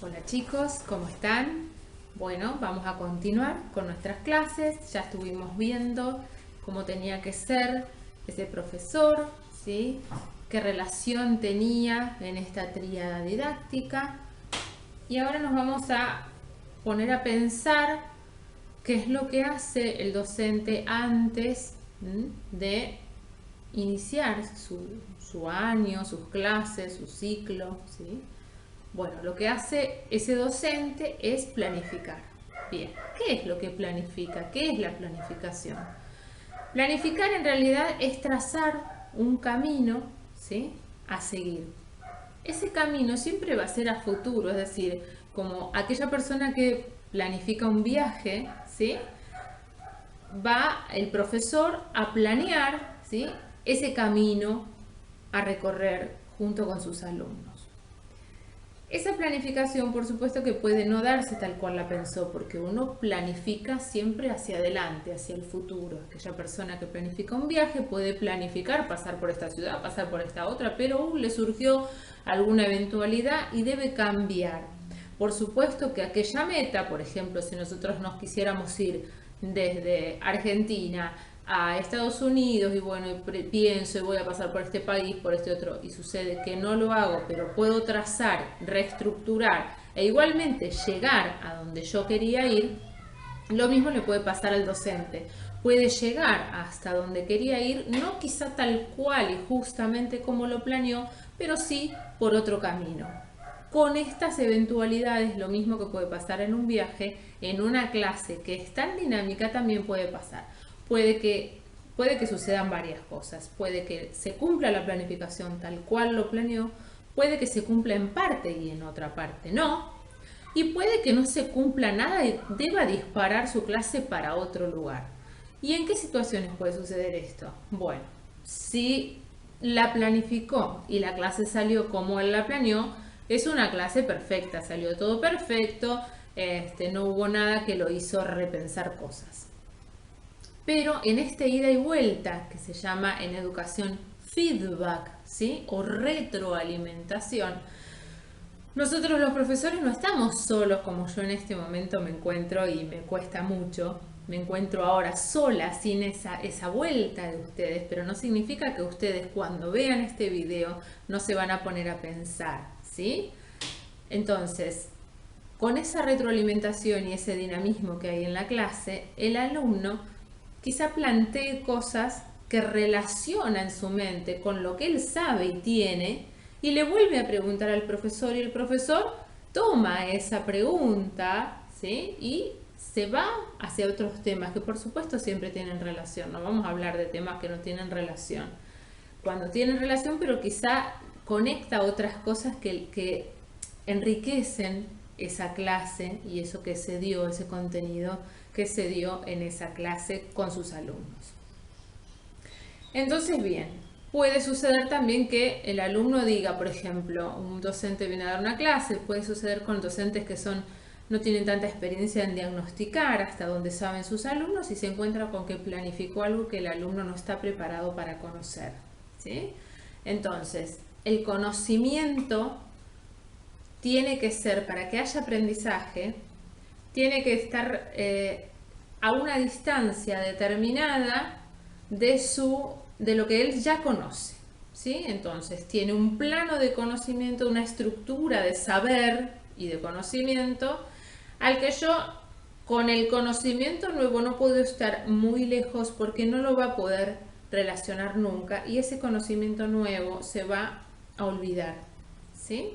Hola chicos, ¿cómo están? Bueno, vamos a continuar con nuestras clases. Ya estuvimos viendo cómo tenía que ser ese profesor, ¿sí? Qué relación tenía en esta tríada didáctica. Y ahora nos vamos a poner a pensar qué es lo que hace el docente antes de iniciar su año, sus clases, su ciclo, ¿sí? Bueno, lo que hace ese docente es planificar. Bien, ¿qué es lo que planifica? ¿Qué es la planificación? Planificar en realidad es trazar un camino, ¿sí?, a seguir. Ese camino siempre va a ser a futuro, es decir, como aquella persona que planifica un viaje, ¿sí?, va el profesor a planear, ¿sí?, ese camino a recorrer junto con sus alumnos. Esa planificación, por supuesto, que puede no darse tal cual la pensó, porque uno planifica siempre hacia adelante, hacia el futuro. Aquella persona que planifica un viaje puede planificar pasar por esta ciudad, pasar por esta otra, pero le surgió alguna eventualidad y debe cambiar. Por supuesto que aquella meta, por ejemplo, si nosotros nos quisiéramos ir desde Argentina a Estados Unidos y bueno, pienso y voy a pasar por este país, por este otro, y sucede que no lo hago, pero puedo trazar, reestructurar e igualmente llegar a donde yo quería ir, lo mismo le puede pasar al docente. Puede llegar hasta donde quería ir, no quizá tal cual y justamente como lo planeó, pero sí por otro camino. Con estas eventualidades, lo mismo que puede pasar en un viaje, en una clase que es tan dinámica también puede pasar. Puede que, puede que sucedan varias cosas. Puede que se cumpla la planificación tal cual lo planeó, puede que se cumpla en parte y en otra parte no, y puede que no se cumpla nada y deba disparar su clase para otro lugar. ¿Y en qué situaciones puede suceder esto? Bueno, si la planificó y la clase salió como él la planeó, es una clase perfecta, salió todo perfecto, no hubo nada que lo hizo repensar cosas. Pero en este ida y vuelta, que se llama en educación feedback, ¿sí?, o retroalimentación, nosotros los profesores no estamos solos como yo en este momento me encuentro y me cuesta mucho. Me encuentro ahora sola sin esa vuelta de ustedes, pero no significa que ustedes cuando vean este video no se van a poner a pensar, ¿sí? Entonces, con esa retroalimentación y ese dinamismo que hay en la clase, el alumno quizá plantee cosas que relaciona en su mente con lo que él sabe y tiene y le vuelve a preguntar al profesor y el profesor toma esa pregunta, ¿sí?, y se va hacia otros temas que por supuesto siempre tienen relación. No vamos a hablar de temas que no tienen relación. Cuando tienen relación, pero quizá conecta otras cosas que enriquecen esa clase y eso que se dio, ese contenido que se dio en esa clase con sus alumnos. Entonces, bien, puede suceder también que el alumno diga, por ejemplo, un docente viene a dar una clase, puede suceder con docentes que no tienen tanta experiencia en diagnosticar hasta donde saben sus alumnos y se encuentra con que planificó algo que el alumno no está preparado para conocer, ¿sí? Entonces, el conocimiento tiene que ser, para que haya aprendizaje, tiene que estar a una distancia determinada de lo que él ya conoce, ¿sí? Entonces, tiene un plano de conocimiento, una estructura de saber y de conocimiento, al que yo, con el conocimiento nuevo, no puedo estar muy lejos porque no lo va a poder relacionar nunca y ese conocimiento nuevo se va a olvidar, ¿sí?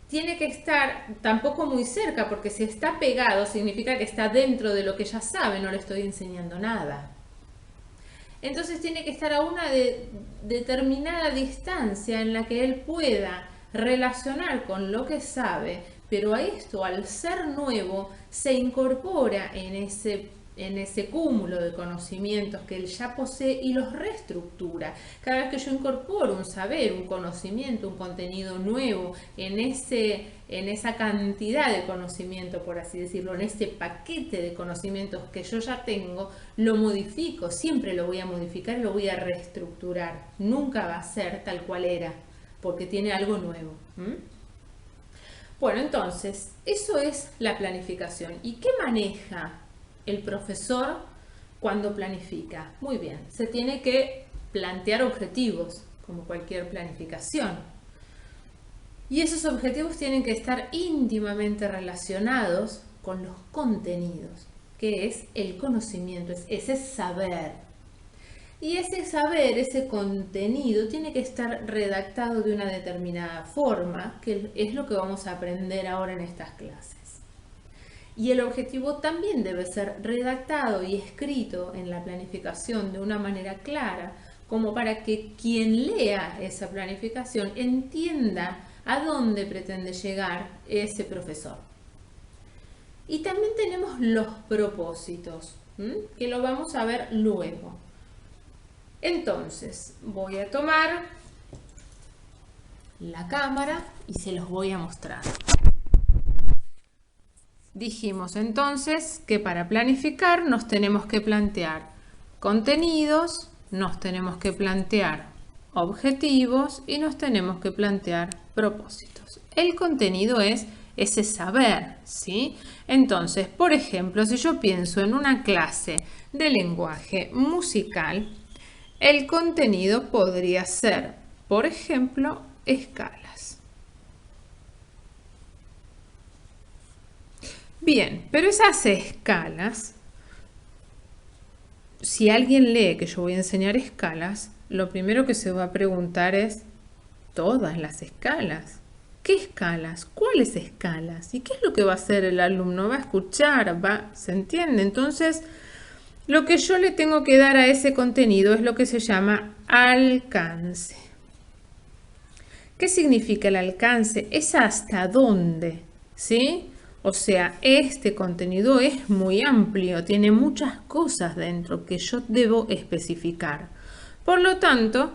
Tiene que estar tampoco muy cerca, porque si está pegado significa que está dentro de lo que ya sabe, no le estoy enseñando nada. Entonces tiene que estar a una determinada distancia en la que él pueda relacionar con lo que sabe, pero a esto, al ser nuevo, se incorpora en ese cúmulo de conocimientos que él ya posee y los reestructura. Cada vez que yo incorporo un saber, un conocimiento, un contenido nuevo en esa cantidad de conocimiento, por así decirlo, en este paquete de conocimientos que yo ya tengo, lo modifico, siempre lo voy a modificar y lo voy a reestructurar. Nunca va a ser tal cual era, porque tiene algo nuevo. Bueno, entonces, eso es la planificación. ¿Y qué maneja el profesor cuando planifica? Muy bien, se tiene que plantear objetivos, como cualquier planificación. Y esos objetivos tienen que estar íntimamente relacionados con los contenidos, que es el conocimiento, es ese saber. Y ese saber, ese contenido, tiene que estar redactado de una determinada forma, que es lo que vamos a aprender ahora en estas clases. Y el objetivo también debe ser redactado y escrito en la planificación de una manera clara, como para que quien lea esa planificación entienda a dónde pretende llegar ese profesor. Y también tenemos los propósitos, que lo vamos a ver luego. Entonces, voy a tomar la cámara y se los voy a mostrar. Dijimos entonces que para planificar nos tenemos que plantear contenidos, nos tenemos que plantear objetivos y nos tenemos que plantear propósitos. El contenido es ese saber, ¿sí? Entonces, por ejemplo, si yo pienso en una clase de lenguaje musical, el contenido podría ser, por ejemplo, escalas. Bien, pero esas escalas, si alguien lee que yo voy a enseñar escalas, lo primero que se va a preguntar es, ¿todas las escalas? ¿Qué escalas? ¿Cuáles escalas? ¿Y qué es lo que va a hacer el alumno? ¿Va a escuchar? ¿Se entiende? Entonces, lo que yo le tengo que dar a ese contenido es lo que se llama alcance. ¿Qué significa el alcance? Es hasta dónde, ¿sí? O sea, este contenido es muy amplio, tiene muchas cosas dentro que yo debo especificar. Por lo tanto,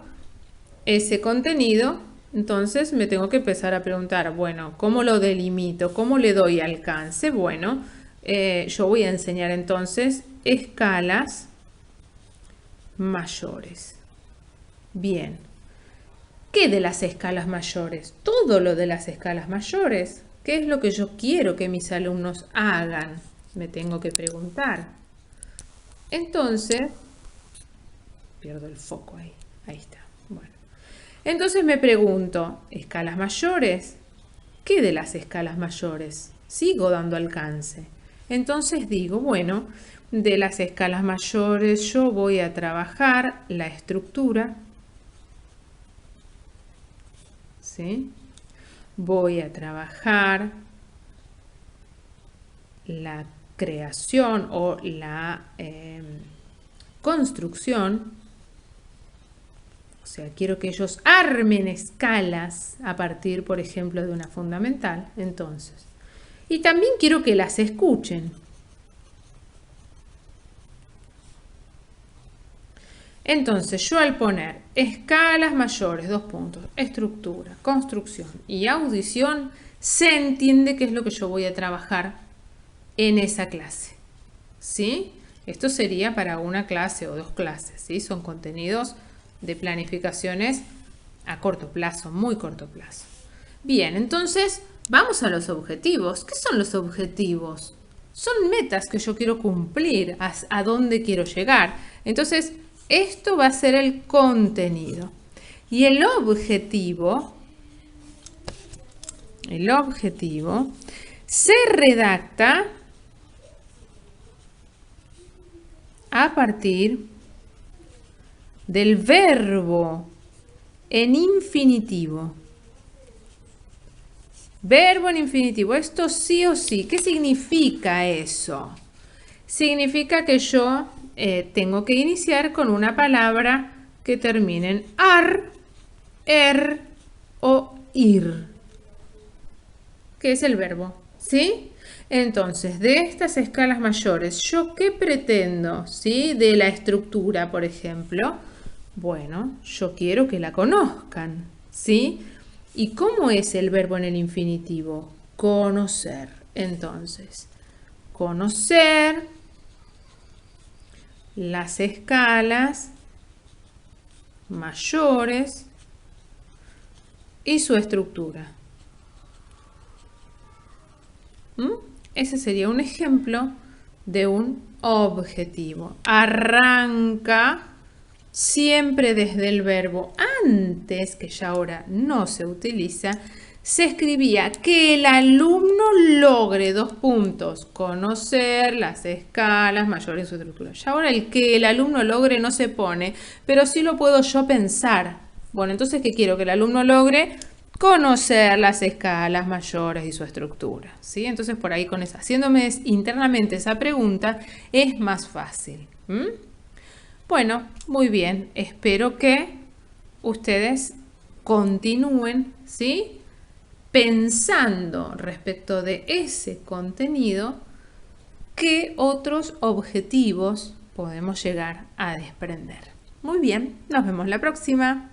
ese contenido, entonces me tengo que empezar a preguntar, bueno, ¿cómo lo delimito? ¿Cómo le doy alcance? Bueno, yo voy a enseñar entonces escalas mayores. Bien. ¿Qué de las escalas mayores? Todo lo de las escalas mayores. ¿Qué es lo que yo quiero que mis alumnos hagan? Me tengo que preguntar. Entonces, pierdo el foco ahí. Ahí está. Bueno. Entonces me pregunto, ¿escalas mayores? ¿Qué de las escalas mayores? Sigo dando alcance. Entonces digo, bueno, de las escalas mayores yo voy a trabajar la estructura. ¿Sí? Voy a trabajar la creación o la construcción. O sea, quiero que ellos armen escalas a partir, por ejemplo, de una fundamental. Entonces, y también quiero que las escuchen. Entonces, yo al poner escalas mayores, estructura, construcción y audición, se entiende qué es lo que yo voy a trabajar en esa clase. ¿Sí? Esto sería para una clase o dos clases, ¿sí? Son contenidos de planificaciones a corto plazo, muy corto plazo. Bien, entonces vamos a los objetivos. ¿Qué son los objetivos? Son metas que yo quiero cumplir, a dónde quiero llegar. Entonces, esto va a ser el contenido. Y el objetivo se redacta a partir del verbo en infinitivo. Verbo en infinitivo. Esto sí o sí. ¿Qué significa eso? Significa que yo tengo que iniciar con una palabra que termine en ar, er o ir. ¿Qué es el verbo? ¿Sí? Entonces, de estas escalas mayores, ¿yo qué pretendo? ¿Sí? De la estructura, por ejemplo. Bueno, yo quiero que la conozcan. ¿Sí? ¿Y cómo es el verbo en el infinitivo? Conocer. Entonces, conocer las escalas mayores y su estructura. Ese sería un ejemplo de un objetivo. Arranca siempre desde el verbo. Antes, que ya ahora no se utiliza, se escribía que el alumno logre 2 puntos, conocer las escalas mayores y su estructura. Ya ahora el que el alumno logre no se pone, pero sí lo puedo yo pensar. Bueno, entonces, ¿qué quiero? Que el alumno logre conocer las escalas mayores y su estructura, ¿sí? Entonces, por ahí con esa, haciéndome internamente esa pregunta, es más fácil. Bueno, muy bien. Espero que ustedes continúen, ¿sí?, pensando respecto de ese contenido, qué otros objetivos podemos llegar a desprender. Muy bien, nos vemos la próxima.